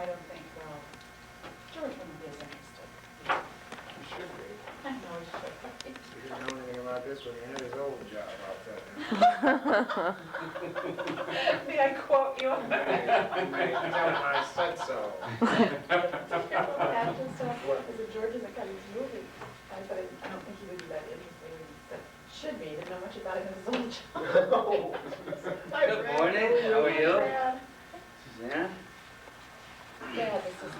don't think, well, George wouldn't be as interested. You should be. I know he should. He didn't know anything about this when he had his old job out there. May I quote you? You may tell him I said so. After stuff, because if George isn't coming to movie, I said, I don't think he would be that interested. But should be, didn't know much about him in his old job. Good morning, how are you? Suzanne? Yeah, this is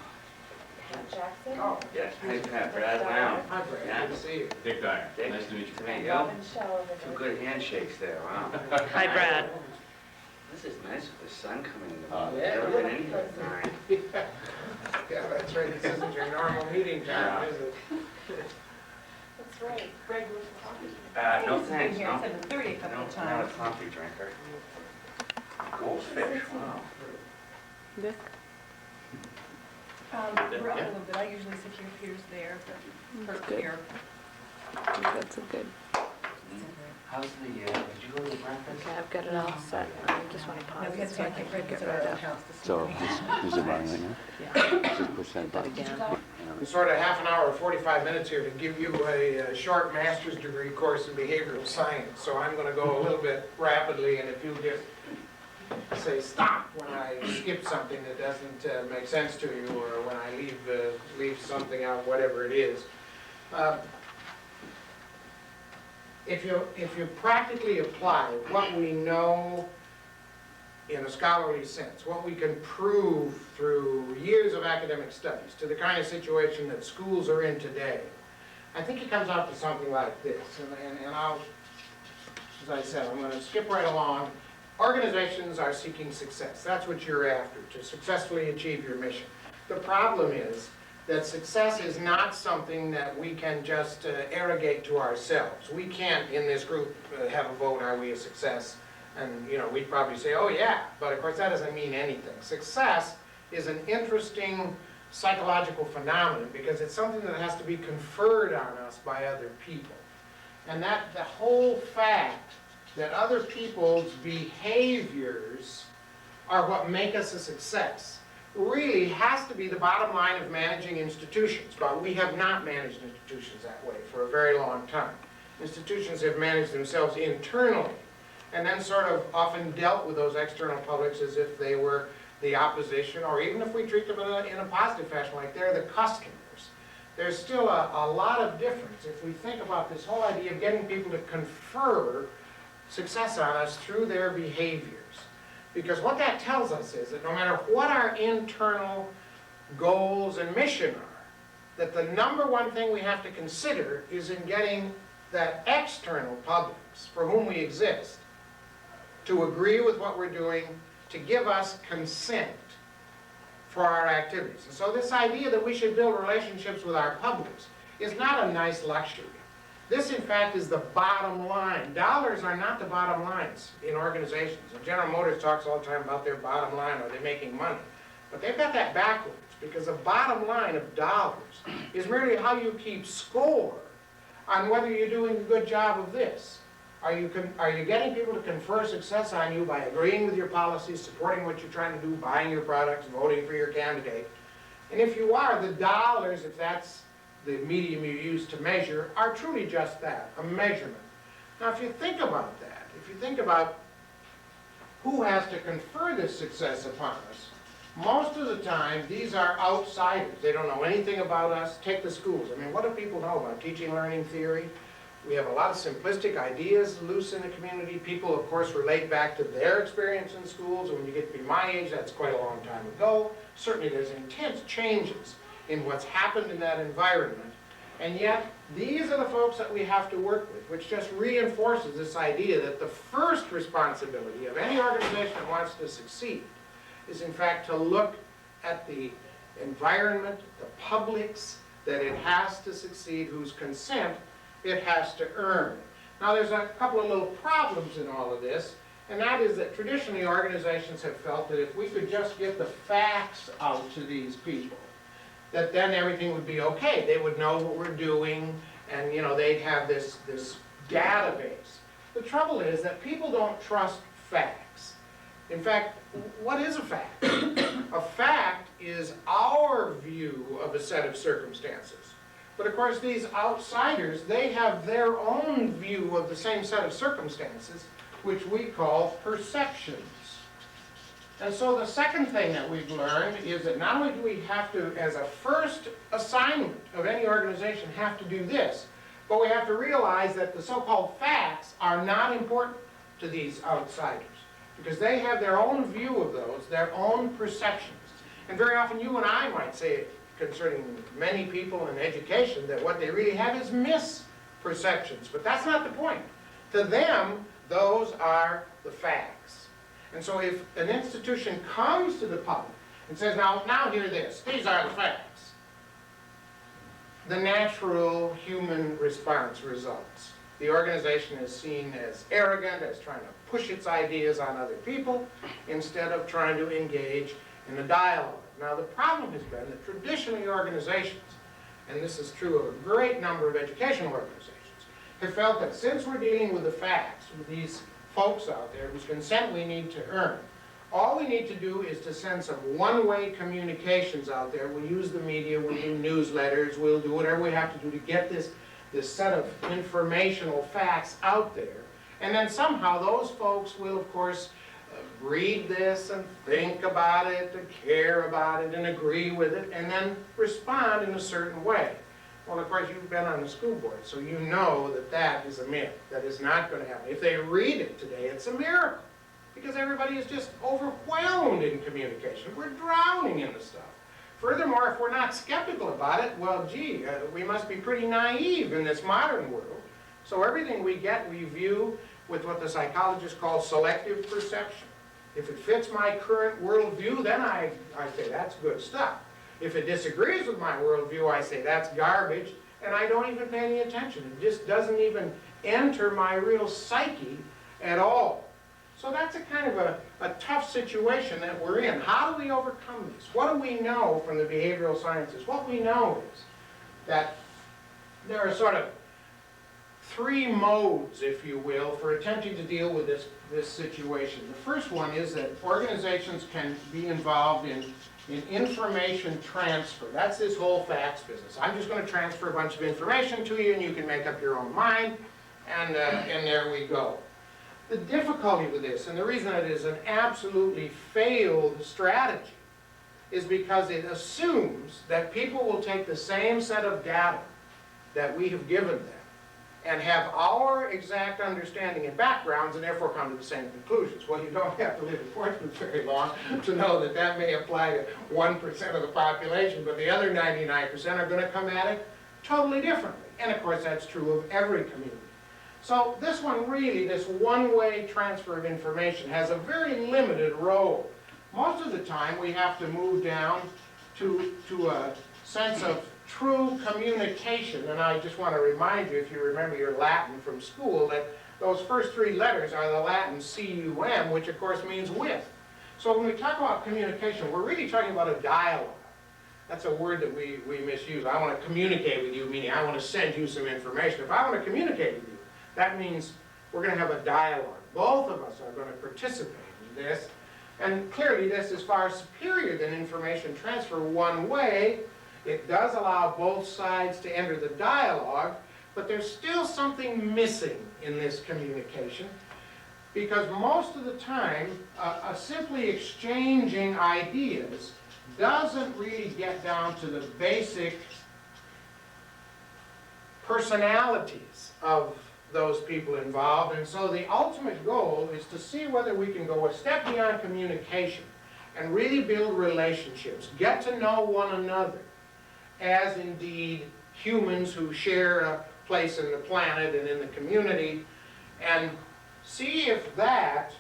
Pat Jackson. Oh, Yes, hi Pat, Brad Brown. Hi, Brad. Yeah. Good to see you. Dick Dyer. Dick. Nice to meet you. To meet And you. Robin Shell over Two there. good handshakes there, wow. Hi, Brad. This is nice with the sun coming in. Yeah. Never been in here at night. Yeah, that's right. This isn't your normal meeting time, is it? That's right. Greg was talking to me. No thanks, He's no. been here at 7:30 a I couple of don't, I'm not a times. coffee drinker. Goldfish, wow. This? We're up a little bit. I usually sit here, Peter's there, but That's Kurt's good. here. That's a good. How's the, did you go to the breakfast? Okay, I've got it all set. I just want to No, pause we had it so I can Greg get was at right our up. house this So morning. this is it running right now? Yeah, Just push that hit that button. again. We sort of half an hour or 45 minutes here to give you a short master's degree course in behavioral science. So I'm going to go a little bit rapidly, and if you just say stop when I skip something that doesn't make sense to you, or when I leave something out, whatever it is. If you practically apply what we know in a scholarly sense, what we can prove through years of academic studies to the kind of situation that schools are in today, I think it comes out to something like this. And I'll, as I said, I'm going to skip right along. Organizations are seeking success. That's what you're after, to successfully achieve your mission. The problem is that success is not something that we can just arrogate to ourselves. We can't, in this group, have a vote, are we a success? And, you know, we'd probably say, oh yeah, but of course that doesn't mean anything. Success is an interesting psychological phenomenon because it's something that has to be conferred on us by other people. And that the whole fact that other people's behaviors are what make us a success really has to be the bottom line of managing institutions. But we have not managed institutions that way for a very long time. Institutions have managed themselves internally and then sort of often dealt with those external publics as if they were the opposition, or even if we treat them in a positive fashion, like they're the customers. There's still a lot of difference if we think about this whole idea of getting people to confer success on us through their behaviors. Because what that tells us is that no matter what our internal goals and mission are, that the number one thing we have to consider is in getting that external publics for whom we exist to agree with what we're doing, to give us consent for our activities. And so this idea that we should build relationships with our publics is not a nice luxury. This, in fact, is the bottom line. Dollars are not the bottom lines in organizations. And General Motors talks all the time about their bottom line, are they making money? But they've got that backwards, because the bottom line of dollars is merely how you keep score on whether you're doing a good job of this. Are you getting people to confer success on you by agreeing with your policies, supporting what you're trying to do, buying your products, voting for your candidate? And if you are, the dollars, if that's the medium you use to measure, are truly just that, a measurement. Now, if you think about that, if you think about who has to confer this success upon us, most of the time, these are outsiders. They don't know anything about us. Take the schools. I mean, what do people know about teaching, learning theory? We have a lot of simplistic ideas loose in the community. People, of course, relate back to their experience in schools. And when you get to be my age, that's quite a long time ago. Certainly, there's intense changes in what's happened in that environment. And yet, these are the folks that we have to work with, which just reinforces this idea that the first responsibility of any organization that wants to succeed is, in fact, to look at the environment, the publics that it has to succeed, whose consent it has to earn. Now, there's a couple of little problems in all of this, and that is that traditionally organizations have felt that if we could just get the facts out to these people, that then everything would be okay. They would know what we're doing, and you know, they'd have this database. The trouble is that people don't trust facts. In fact, what is a fact? A fact is our view of a set of circumstances. But of course, these outsiders, they have their own view of the same set of circumstances, which we call perceptions. And so the second thing that we've learned is that not only do we have to, as a first assignment of any organization, have to do this, but we have to realize that the so-called facts are not important to these outsiders, because they have their own view of those, their own perceptions. And very often you and I might say concerning many people in education that what they really have is misperceptions, but that's not the point. To them, those are the facts. And so if an institution comes to the public and says, now hear this, these are the facts, the natural human response results. The organization is seen as arrogant, as trying to push its ideas on other people, instead of trying to engage in a dialogue. Now the problem has been that traditionally organizations, and this is true of a great number of educational organizations, have felt that since we're dealing with the facts, with these folks out there whose consent we need to earn, all we need to do is to send some one-way communications out there. We'll use the media, we'll do newsletters, we'll do whatever we have to do to get this set of informational facts out there. And then somehow those folks will, of course, read this and think about it and care about it and agree with it and then respond in a certain way. Well, of course, you've been on the school board, so you know that that is a myth. That is not going to happen. If they read it today, it's a miracle, because everybody is just overwhelmed in communication. We're drowning in the stuff. Furthermore, if we're not skeptical about it, well, gee, we must be pretty naive in this modern world. So everything we get, we view with what the psychologists call selective perception. If it fits my current worldview, then I say that's good stuff. If it disagrees with my worldview, I say that's garbage, and I don't even pay any attention. It just doesn't even enter my real psyche at all. So that's a kind of a tough situation that we're in. How do we overcome this? What do we know from the behavioral sciences? What we know is that there are sort of three modes, if you will, for attempting to deal with this situation. The first one is that organizations can be involved in information transfer. That's this whole facts business. I'm just going to transfer a bunch of information to you and you can make up your own mind, and there we go. The difficulty with this, and the reason it is an absolutely failed strategy, is because it assumes that people will take the same set of data that we have given them and have our exact understanding and backgrounds and therefore come to the same conclusions. Well, you don't have to live in Portsmouth very long to know that that may apply to 1% of the population, but the other 99% are going to come at it totally differently. And of course, that's true of every community. So this one really, this one-way transfer of information has a very limited role. Most of the time, we have to move down to a sense of true communication. And I just want to remind you, if you remember your Latin from school, that those first three letters are the Latin C-U-M, which of course means with. So when we talk about communication, we're really talking about a dialogue. That's a word that we misuse. I want to communicate with you, meaning I want to send you some information. If I want to communicate with you, that means we're going to have a dialogue. Both of us are going to participate in this. And clearly this is far superior than information transfer one way. It does allow both sides to enter the dialogue, but there's still something missing in this communication, because most of the time, simply exchanging ideas doesn't really get down to the basic personalities of those people involved. And so the ultimate goal is to see whether we can go a step beyond communication and really build relationships, get to know one another as indeed humans who share a place in the planet and in the community, and see if that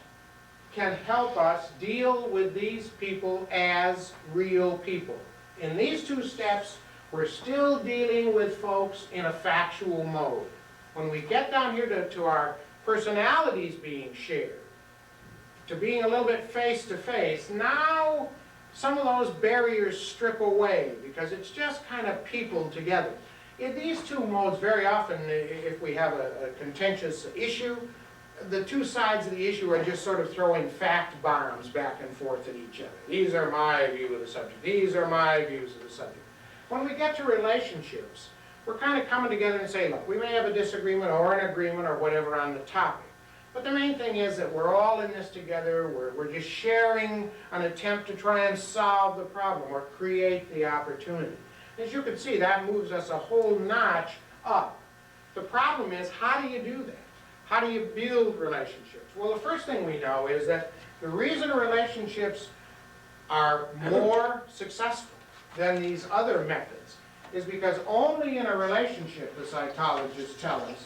can help us deal with these people as real people. In these two steps, we're still dealing with folks in a factual mode. When we get down here to our personalities being shared, to being a little bit face-to-face, now some of those barriers strip away, because it's just kind of people together. In these two modes, very often, if we have a contentious issue, the two sides of the issue are just sort of throwing fact bombs back and forth at each other. These are my view of the subject. These are my views of the subject. When we get to relationships, we're kind of coming together and saying, look, we may have a disagreement or an agreement or whatever on the topic. But the main thing is that we're all in this together. We're just sharing an attempt to try and solve the problem or create the opportunity. As you can see, that moves us a whole notch up. The problem is, how do you do that? How do you build relationships? Well, the first thing we know is that the reason relationships are more successful than these other methods is because only in a relationship, the psychologists tell us,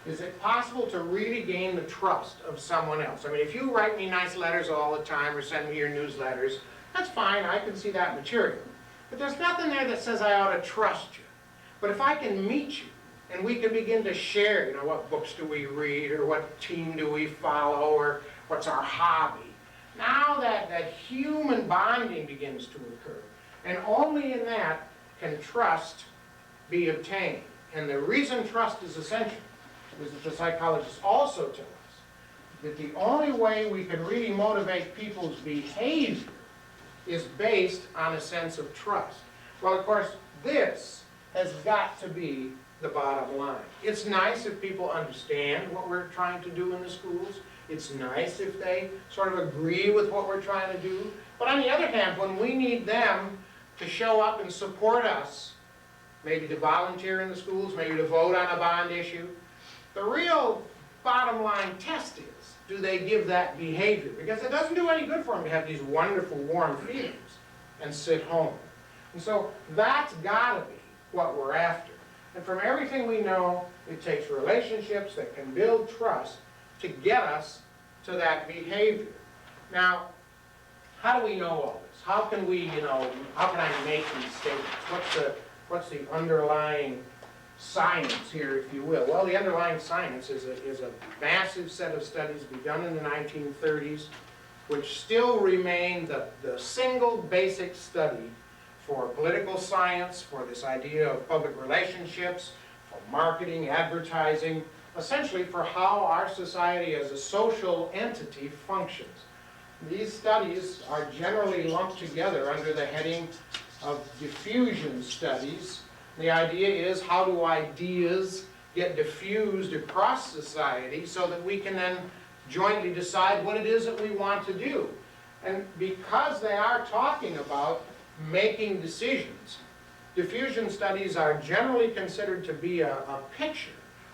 is it possible to really gain the trust of someone else. I mean, if you write me nice letters all the time or send me your newsletters, that's fine, I can see that material. But there's nothing there that says I ought to trust you. But if I can meet you, and we can begin to share, you know, what books do we read, or what team do we follow, or what's our hobby. Now that human bonding begins to occur, and only in that can trust be obtained. And the reason trust is essential is that the psychologists also tell us that the only way we can really motivate people's behavior is based on a sense of trust. Well, of course, this has got to be the bottom line. It's nice if people understand what we're trying to do in the schools. It's nice if they sort of agree with what we're trying to do. But on the other hand, when we need them to show up and support us, maybe to volunteer in the schools, maybe to vote on a bond issue, the real bottom line test is, do they give that behavior? Because it doesn't do any good for them to have these wonderful warm feelings and sit home. And so that's got to be what we're after. And from everything we know, it takes relationships that can build trust to get us to that behavior. Now, how do we know all this? How can we, how can I make these statements? What's the underlying science here, if you will? Well, the underlying science is a massive set of studies begun in the 1930s, which still remain the single basic study for political science, for this idea of public relationships, for marketing, advertising, essentially for how our society as a social entity functions. These studies are generally lumped together under the heading of diffusion studies. The idea is, how do ideas get diffused across society so that we can then jointly decide what it is that we want to do? And because they are talking about making decisions, diffusion studies are generally considered to be a picture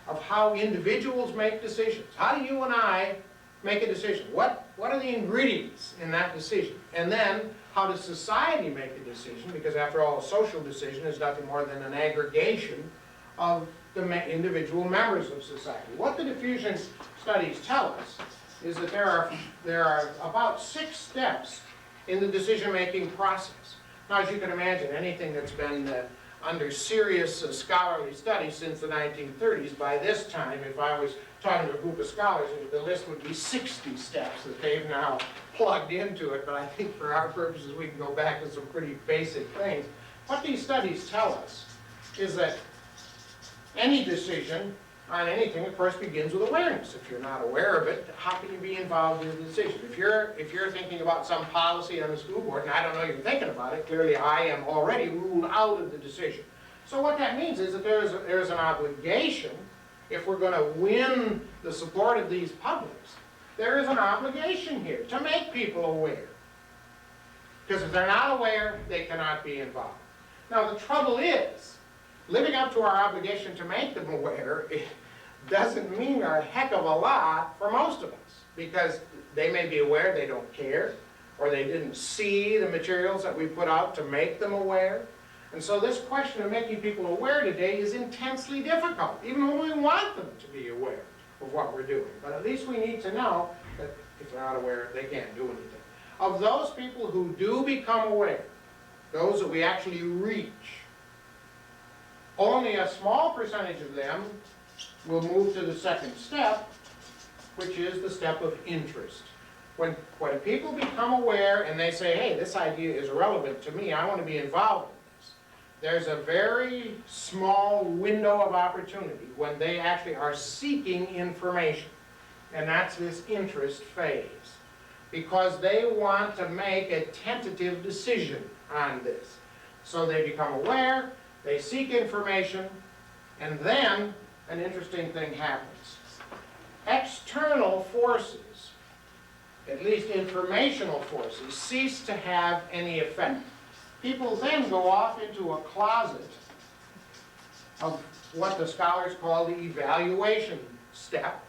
of how individuals make decisions. How do you and I make a decision? What are the ingredients in that decision? And then, how does society make a decision? Because after all, a social decision is nothing more than an aggregation of the individual members of society. What the diffusion studies tell us is that there are about 6 steps in the decision-making process. Now, as you can imagine, anything that's been under serious scholarly study since the 1930s, by this time, if I was talking to a group of scholars, the list would be 60 steps that they've now plugged into it. But I think for our purposes, we can go back to some pretty basic things. What these studies tell us is that any decision on anything, of course, begins with awareness. If you're not aware of it, how can you be involved in the decision? If you're thinking about some policy on the school board, and I don't know you're thinking about it, clearly I am already ruled out of the decision. So what that means is that there's an obligation, if we're going to win the support of these publics, there is an obligation here to make people aware. Because if they're not aware, they cannot be involved. Now the trouble is, living up to our obligation to make them aware, it doesn't mean a heck of a lot for most of us, because they may be aware they don't care, or they didn't see the materials that we put out to make them aware. And so this question of making people aware today is intensely difficult, even when we want them to be aware of what we're doing. But at least we need to know that if they're not aware, they can't do anything. Of those people who do become aware, those that we actually reach, only a small percentage of them will move to the second step, which is the step of interest. When people become aware and they say, hey, this idea is relevant to me, I want to be involved in this, there's a very small window of opportunity when they actually are seeking information. and that's this interest phase. Because they want to make a tentative decision on this. So they become aware, they seek information, and then an interesting thing happens. External forces, at least informational forces, cease to have any effect. People then go off into a closet of what the scholars call the evaluation step,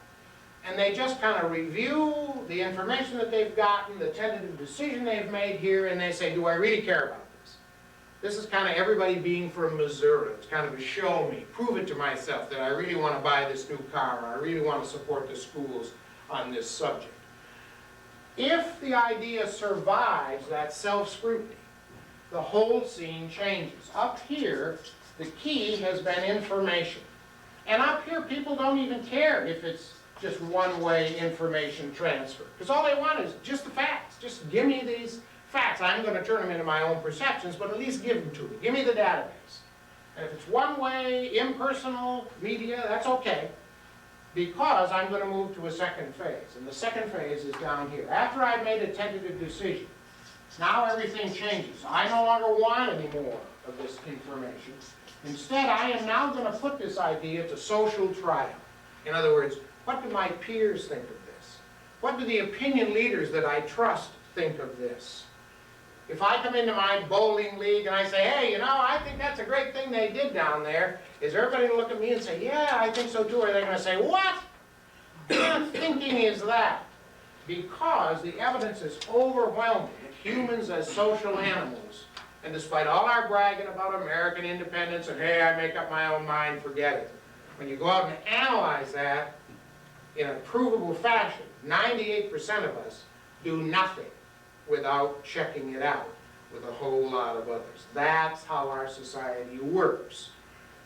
and they just kind of review the information that they've gotten, the tentative decision they've made here, and they say, do I really care about this? This is kind of everybody being from Missouri. It's kind of a show me, prove it to myself that I really want to buy this new car, or I really want to support the schools on this subject. If the idea survives that self-scrutiny, the whole scene changes. Up here, the key has been information. And up here, people don't even care if it's just one-way information transfer. Because all they want is just the facts. Just give me these facts. I'm going to turn them into my own perceptions, but at least give them to me. Give me the database. And if it's one-way, impersonal media, that's okay. Because I'm going to move to a second phase. And the second phase is down here. After I've made a tentative decision, now everything changes. I no longer want any more of this information. Instead, I am now going to put this idea to social trial. In other words, what do my peers think of this? What do the opinion leaders that I trust think of this? If I come into my bowling league and I say, hey, you know, I think that's a great thing they did down there, is everybody going to look at me and say, yeah, I think so too? Or are they going to say, what? What kind of thinking is that? Because the evidence is overwhelming that humans as social animals, and despite all our bragging about American independence and, hey, I make up my own mind, forget it. When you go out and analyze that in a provable fashion, 98% of us do nothing without checking it out with a whole lot of others. That's how our society works.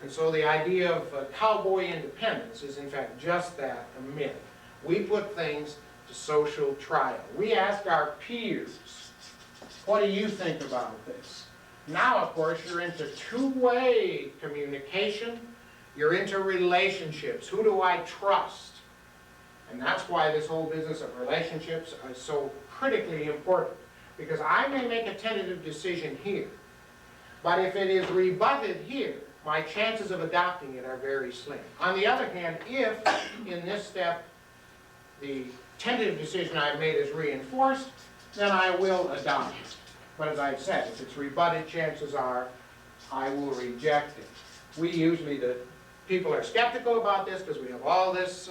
And so the idea of cowboy independence is in fact just that, a myth. We put things to social trial. We ask our peers, what do you think about this? Now, of course, you're into two-way communication. You're into relationships. Who do I trust? And that's why this whole business of relationships is so critically important. Because I may make a tentative decision here, but if it is rebutted here, my chances of adopting it are very slim. On the other hand, if in this step the tentative decision I've made is reinforced, then I will adopt it. But as I've said, if it's rebutted, chances are I will reject it. We usually, the people are skeptical about this because we have all this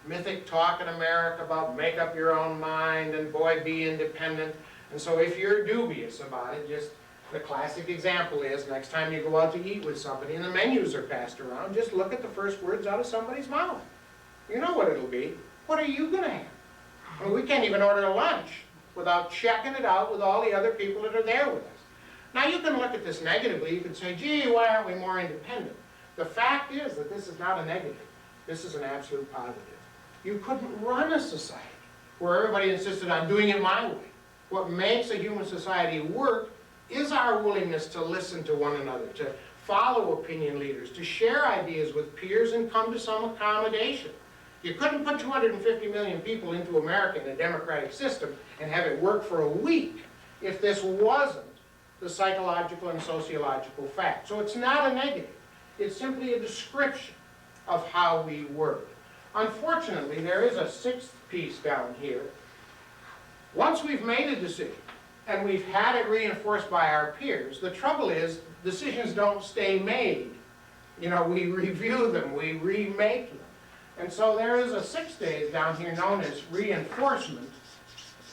mythic talk in America about make up your own mind and boy, be independent. And so if you're dubious about it, just the classic example is next time you go out to eat with somebody and the menus are passed around, just look at the first words out of somebody's mouth. You know what it'll be. What are you going to have? I mean, we can't even order a lunch without checking it out with all the other people that are there with us. Now you can look at this negatively. You can say, gee, why aren't we more independent? The fact is that this is not a negative. This is an absolute positive. You couldn't run a society where everybody insisted on doing it my way. What makes a human society work is our willingness to listen to one another, to follow opinion leaders, to share ideas with peers and come to some accommodation. You couldn't put 250 million people into America in a democratic system and have it work for a week if this wasn't the psychological and sociological fact. So it's not a negative. It's simply a description of how we work. Unfortunately, there is a sixth piece down here. Once we've made a decision, and we've had it reinforced by our peers, the trouble is decisions don't stay made. You know, we review them, we remake them. And so there is a sixth stage down here known as reinforcement.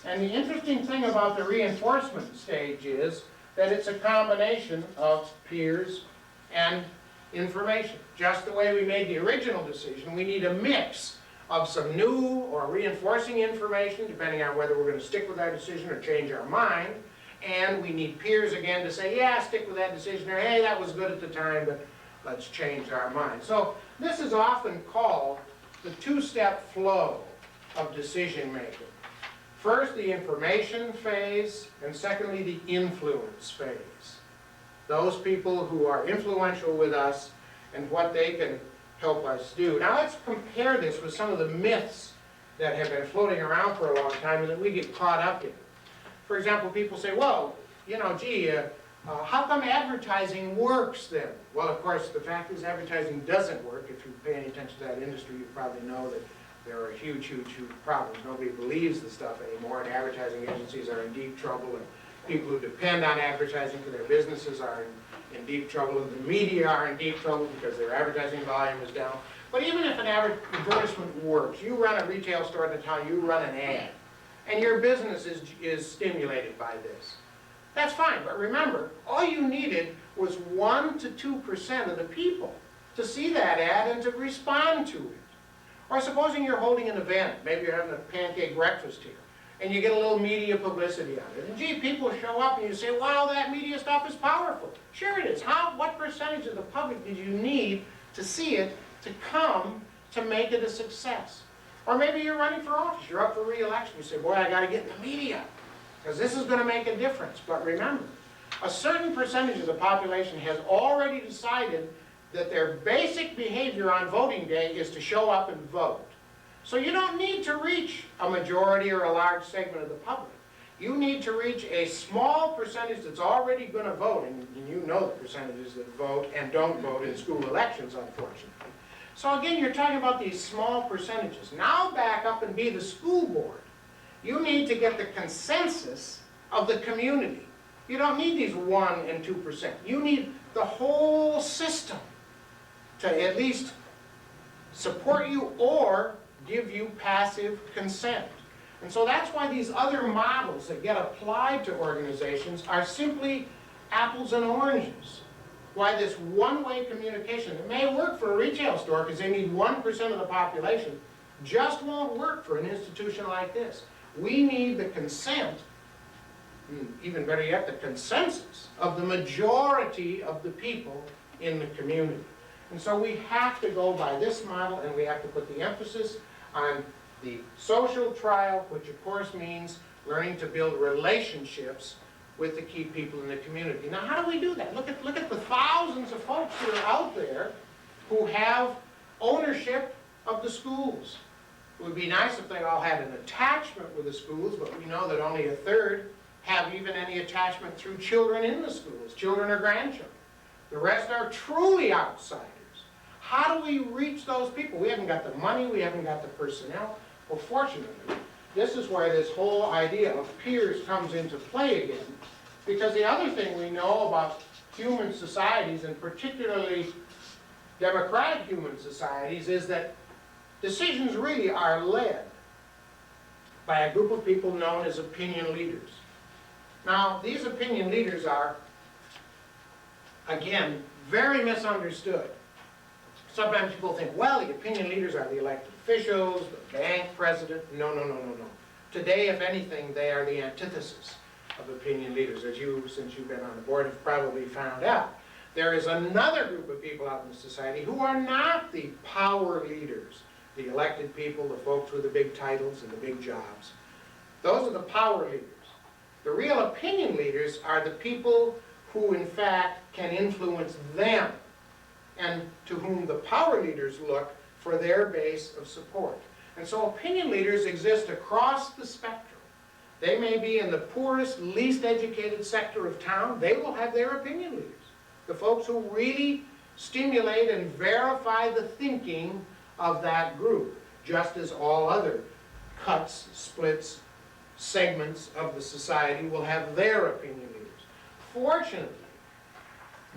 And the interesting thing about the reinforcement stage is that it's a combination of peers and information. Just the way we made the original decision, we need a mix of some new or reinforcing information, depending on whether we're going to stick with our decision or change our mind. And we need peers again to say, yeah, stick with that decision, or hey, that was good at the time, but let's change our mind. So this is often called the two-step flow of decision making. First, the information phase, and secondly, the influence phase. Those people who are influential with us and what they can help us do. Now let's compare this with some of the myths that have been floating around for a long time and that we get caught up in. For example, people say, well, you know, gee, how come advertising works then? Well, of course, the fact is advertising doesn't work. If you pay any attention to that industry, you probably know that there are huge, huge, huge problems. Nobody believes the stuff anymore, and advertising agencies are in deep trouble, and people who depend on advertising for their businesses are in deep trouble, and the media are in deep trouble because their advertising volume is down. But even if an advertisement works, you run a retail store in a town, you run an ad, and your business is stimulated by this. That's fine, but remember, all you needed was 1 to 2% of the people to see that ad and to respond to it. Or supposing you're holding an event, maybe you're having a pancake breakfast here, and you get a little media publicity on it. And gee, people show up and you say, wow, that media stuff is powerful. Sure it is. What percentage of the public did you need to see it to come to make it a success? Or maybe you're running for office, you're up for re-election, you say, boy, I gotta get in the media, because this is gonna make a difference. But remember, a certain percentage of the population has already decided that their basic behavior on voting day is to show up and vote. So you don't need to reach a majority or a large segment of the public. You need to reach a small percentage that's already going to vote, and you know the percentages that vote and don't vote in school elections, unfortunately. So again, you're talking about these small percentages. Now back up and be the school board. You need to get the consensus of the community. You don't need these 1 and 2%. You need the whole system to at least support you or give you passive consent. And so that's why these other models that get applied to organizations are simply apples and oranges. Why this one-way communication, it may work for a retail store because they need 1% of the population, just won't work for an institution like this. We need the consent, even better yet, the consensus of the majority of the people in the community. And so we have to go by this model, and we have to put the emphasis on the social trial, which of course means learning to build relationships with the key people in the community. Now, how do we do that? Look at the thousands of folks who are out there who have ownership of the schools. It would be nice if they all had an attachment with the schools, but we know that only 1/3 have even any attachment through children in the schools, children or grandchildren. The rest are truly outsiders. How do we reach those people? We haven't got the money, we haven't got the personnel. Well, fortunately, this is where this whole idea of peers comes into play again. Because the other thing we know about human societies, and particularly democratic human societies, is that decisions really are led by a group of people known as opinion leaders. Now, these opinion leaders are, again, very misunderstood. Sometimes people think, well, the opinion leaders are the elected officials, the bank president. No, no, no, no, no. Today, if anything, they are the antithesis of opinion leaders, as you, since you've been on the board, have probably found out. There is another group of people out in the society who are not the power leaders, the elected people, the folks with the big titles and the big jobs. Those are the power leaders. The real opinion leaders are the people who, in fact, can influence them, and to whom the power leaders look for their base of support. And so opinion leaders exist across the spectrum. They may be in the poorest, least educated sector of town. They will have their opinion leaders. The folks who really stimulate and verify the thinking of that group, just as all other cuts, splits, segments of the society will have their opinion leaders. Fortunately,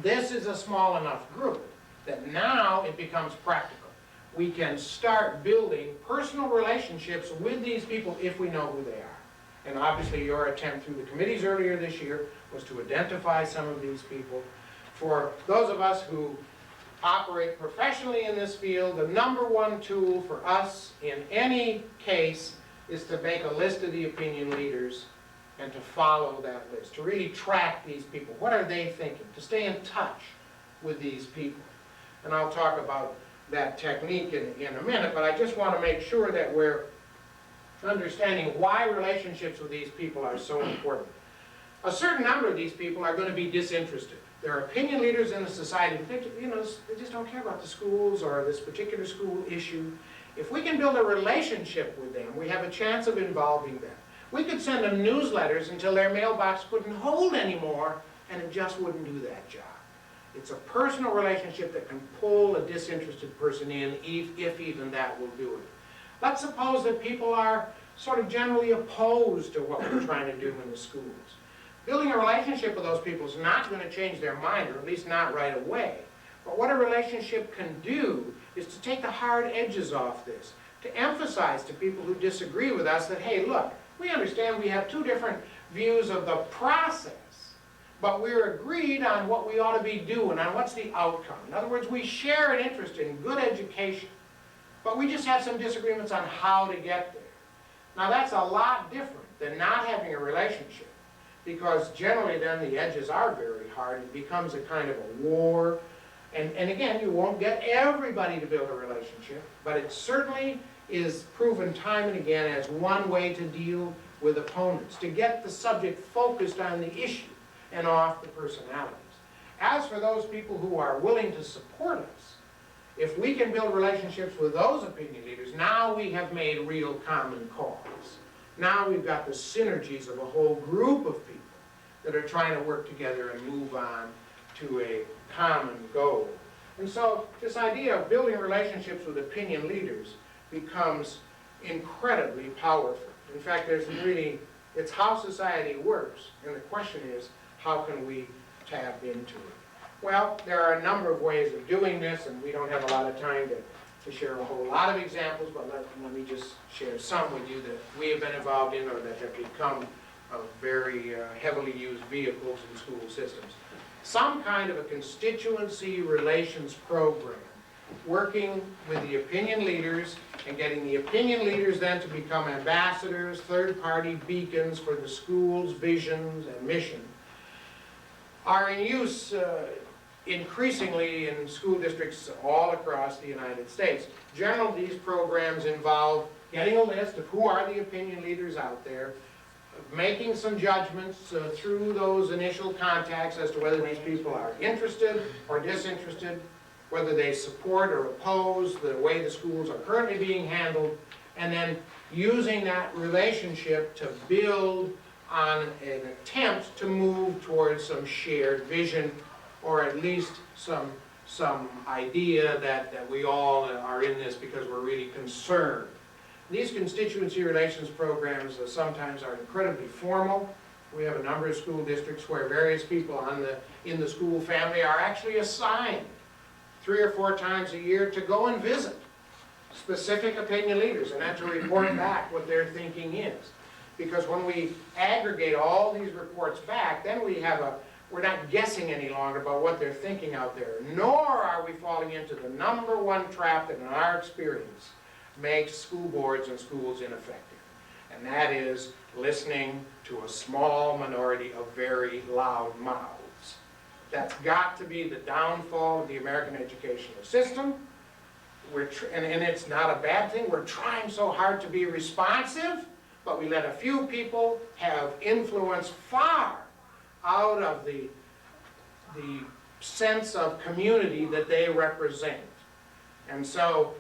this is a small enough group that now it becomes practical. We can start building personal relationships with these people if we know who they are. And obviously your attempt through the committees earlier this year was to identify some of these people. For those of us who operate professionally in this field, the #1 tool for us in any case is to make a list of the opinion leaders and to follow that list, to really track these people. What are they thinking? To stay in touch with these people. And I'll talk about that technique in a minute, but I just want to make sure that we're understanding why relationships with these people are so important. A certain number of these people are going to be disinterested. There are opinion leaders in the society who think, they just don't care about the schools or this particular school issue. If we can build a relationship with them, we have a chance of involving them. We could send them newsletters until their mailbox couldn't hold anymore, and it just wouldn't do that job. It's a personal relationship that can pull a disinterested person in, if even that will do it. Let's suppose that people are sort of generally opposed to what we're trying to do in the schools. Building a relationship with those people is not going to change their mind, or at least not right away. But what a relationship can do is to take the hard edges off this, to emphasize to people who disagree with us that, hey, look, we understand we have two different views of the process, but we're agreed on what we ought to be doing, on what's the outcome. In other words, we share an interest in good education, but we just have some disagreements on how to get there. Now that's a lot different than not having a relationship, because generally then the edges are very hard. It becomes a kind of a war. And again, you won't get everybody to build a relationship, but it certainly is proven time and again as one way to deal with opponents, to get the subject focused on the issue and off the personalities. As for those people who are willing to support us, if we can build relationships with those opinion leaders, now we have made real common cause. Now we've got the synergies of a whole group of people that are trying to work together and move on to a common goal. And so this idea of building relationships with opinion leaders becomes incredibly powerful. In fact, it's how society works, and the question is, how can we tap into it? Well, there are a number of ways of doing this, and we don't have a lot of time to share a whole lot of examples, but let me just share some with you that we have been involved in or that have become very heavily used vehicles in school systems. Some kind of a constituency relations program, working with the opinion leaders and getting the opinion leaders then to become ambassadors, third-party beacons for the school's visions and mission, are in use increasingly in school districts all across the United States. Generally, these programs involve getting a list of who are the opinion leaders out there, making some judgments through those initial contacts as to whether these people are interested or disinterested, whether they support or oppose the way the schools are currently being handled, and then using that relationship to build on an attempt to move towards some shared vision, or at least some idea that we all are in this because we're really concerned. These constituency relations programs sometimes are incredibly formal. We have a number of school districts where various people in the school family are actually assigned 3 or 4 times a year to go and visit specific opinion leaders and then to report back what their thinking is. Because when we aggregate all these reports back, then we're not guessing any longer about what they're thinking out there, nor are we falling into the #1 trap that in our experience makes school boards and schools ineffective. And that is listening to a small minority of very loud mouths. That's got to be the downfall of the American educational system. And it's not a bad thing. We're trying so hard to be responsive, but we let a few people have influence far out of the sense of community that they represent. And so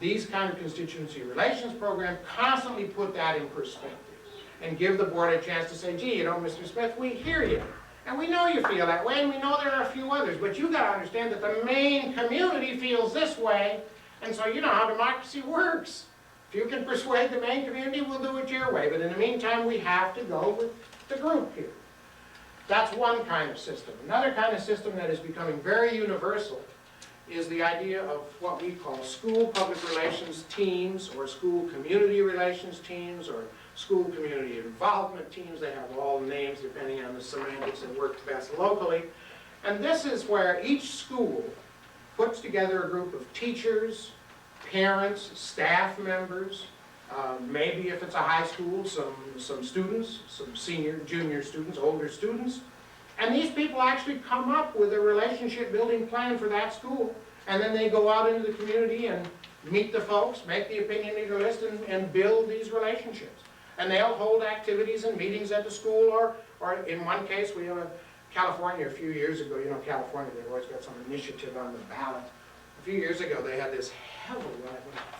these kind of constituency relations programs constantly put that in perspective and give the board a chance to say, gee, you know, Mr. Smith, we hear you. And we know you feel that way, and we know there are a few others, but you've got to understand that the main community feels this way, and so you know how democracy works. If you can persuade the main community, we'll do it your way, but in the meantime, we have to go with the group here. That's one kind of system. Another kind of system that is becoming very universal is the idea of what we call school public relations teams, or school community relations teams, or school community involvement teams. They have all the names depending on the semantics that works best locally. And this is where each school puts together a group of teachers, parents, staff members, maybe if it's a high school, some students, some senior, junior students, older students. And these people actually come up with a relationship building plan for that school. And then they go out into the community and meet the folks, make the opinion leader list, and build these relationships. And they'll hold activities and meetings at the school, or in one case, we have California a few years ago, you know, California, they've always got some initiative on the ballot few years ago, they had this heavily,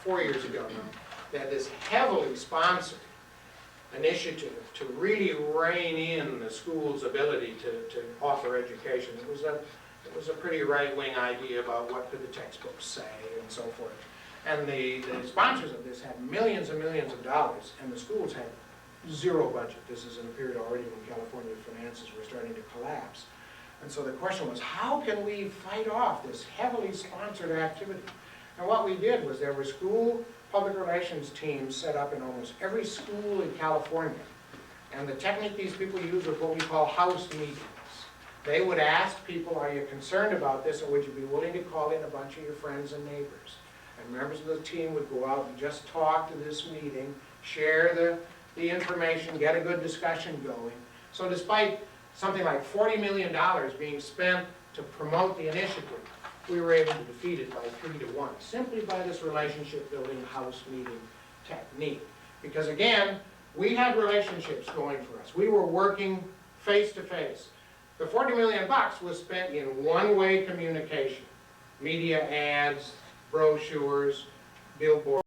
4 years ago now, they had this heavily sponsored initiative to really rein in the school's ability to offer education. It was a pretty right-wing idea about what could the textbooks say and so forth. And the sponsors of this had millions and millions of dollars, and the schools had zero budget. This is in a period already when California finances were starting to collapse. And so the question was, how can we fight off this heavily sponsored activity? And what we did was there were school public relations teams set up in almost every school in California. And the technique these people used was what we call house meetings. They would ask people, are you concerned about this, or would you be willing to call in a bunch of your friends and neighbors? And members of the team would go out and just talk to this meeting, share the information, get a good discussion going. So despite something like $40 million being spent to promote the initiative, we were able to defeat it by 3-1, simply by this relationship building house meeting technique. Because again, we had relationships going for us. We were working face to face. The $40 million was spent in one-way communication. Media ads, brochures, billboards.